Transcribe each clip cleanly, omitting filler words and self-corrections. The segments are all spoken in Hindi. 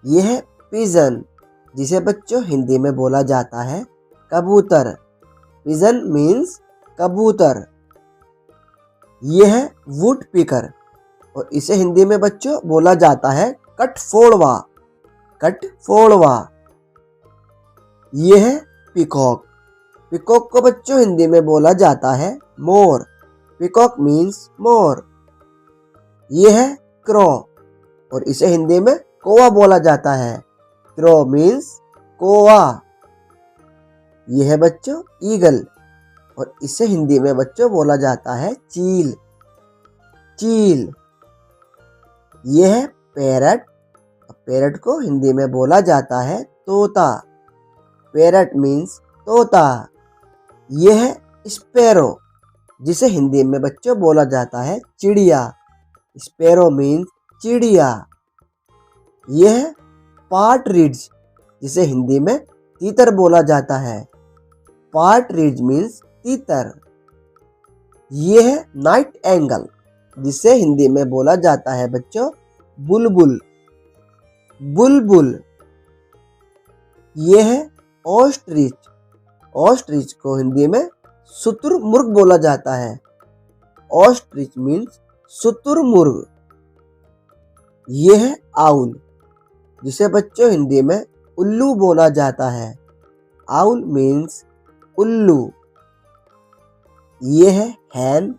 ये है पिजन, जिसे बच्चों हिंदी में बोला जाता है कबूतर। पिजन मीन्स कबूतर। ये है वुड पिकर और इसे हिंदी में बच्चों बोला जाता है कठफोड़वा। कठफोड़वा। ये है पिकॉक। पिकॉक को बच्चों हिंदी में बोला जाता है मोर। Peacock means more. ये है क्रो और इसे हिंदी में कौवा बोला जाता है। क्रो मीन्स कौवा। ये है बच्चों ईगल और इसे हिंदी में बच्चों बोला जाता है चील। चील। ये है पैरट। पैरट को हिंदी में बोला जाता है तोता। पैरट मीन्स तोता। ये है स्पैरो, जिसे हिंदी में बच्चों बोला जाता है चिड़िया। स्पैरो मीन्स चिड़िया। ये है पार्टरिज, जिसे हिंदी में तीतर बोला जाता है। पार्टरिज मीन्स तीतर। ये है नाइट एंगल, जिसे हिंदी में बोला जाता है बच्चों बुलबुल। बुलबुल। ये है ऑस्ट्रिच। ऑस्ट्रिच को हिंदी में शुतुरमुर्ग बोला जाता है। ऑस्ट्रिच मीन्स शुतुरमुर्ग। ये है आउल, जिसे बच्चों हिंदी में उल्लू बोला जाता है। आउल मीन्स उल्लू। ये है हैन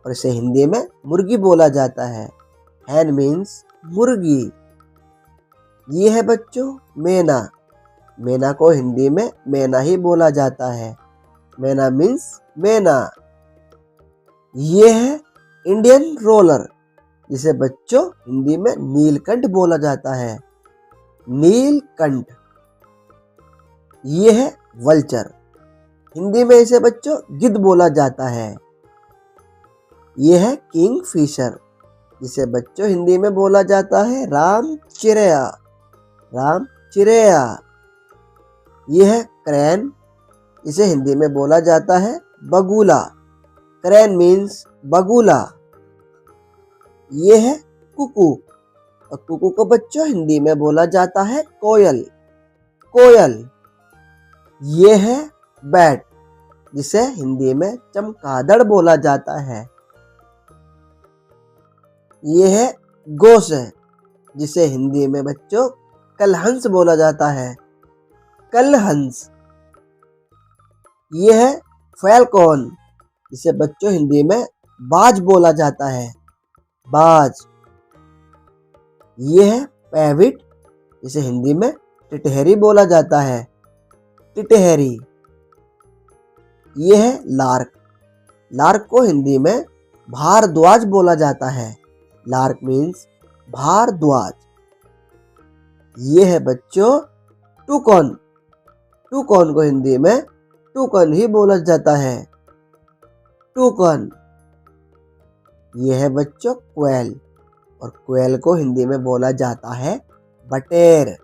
और इसे हिंदी में मुर्गी बोला जाता है। हैन मीन्स मुर्गी। ये है बच्चों मैना। मैना को हिंदी में मैना ही बोला जाता है। मैना मीन्स मैना। ये है इंडियन रोलर, जिसे बच्चों हिंदी में नीलकंठ बोला जाता है। नीलकंठ। ये है वल्चर। हिंदी में इसे बच्चों गिद्ध बोला जाता है। ये है किंग फिशर, जिसे बच्चों हिंदी में बोला जाता है राम चिरैया। राम चिरैया। ये है क्रैन, इसे हिंदी में बोला जाता है बगुला। क्रैन मीन्स बगुला। ये है कुकू और कुकू को बच्चों हिंदी में बोला जाता है कोयल। कोयल। ये है बैट, जिसे हिंदी में चमगादड़ बोला जाता है। ये है गोसे, जिसे हिंदी में बच्चों कलहंस बोला जाता है। कलहंस। ये है फैल्कॉन, जिसे बच्चों हिंदी में बाज बोला जाता है। बाज। ये है पैविट, जिसे हिंदी में टिटहरी बोला जाता है। टिटहरी। ये है लार्क। लार्क को हिंदी में भारद्वाज बोला जाता है। लार्क मीन्स भारद्वाज। ये है बच्चों टुकन। टुकन को हिंदी में टुकन ही बोला जाता है। टुकन। ये है बच्चों क्वेल और क्वेल को हिंदी में बोला जाता है बटेर।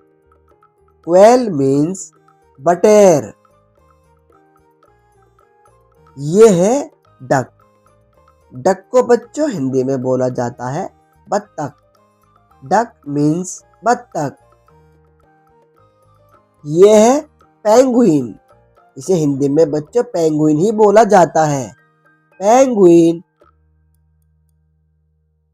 क्वेल मीन्स बटेर। ये है डक। डक को बच्चों हिंदी में बोला जाता है बत्तख। डक मीन्स बत्तख। ये है पेंगुइन, इसे हिंदी में बच्चों पेंगुइन ही बोला जाता है। पेंगुइन।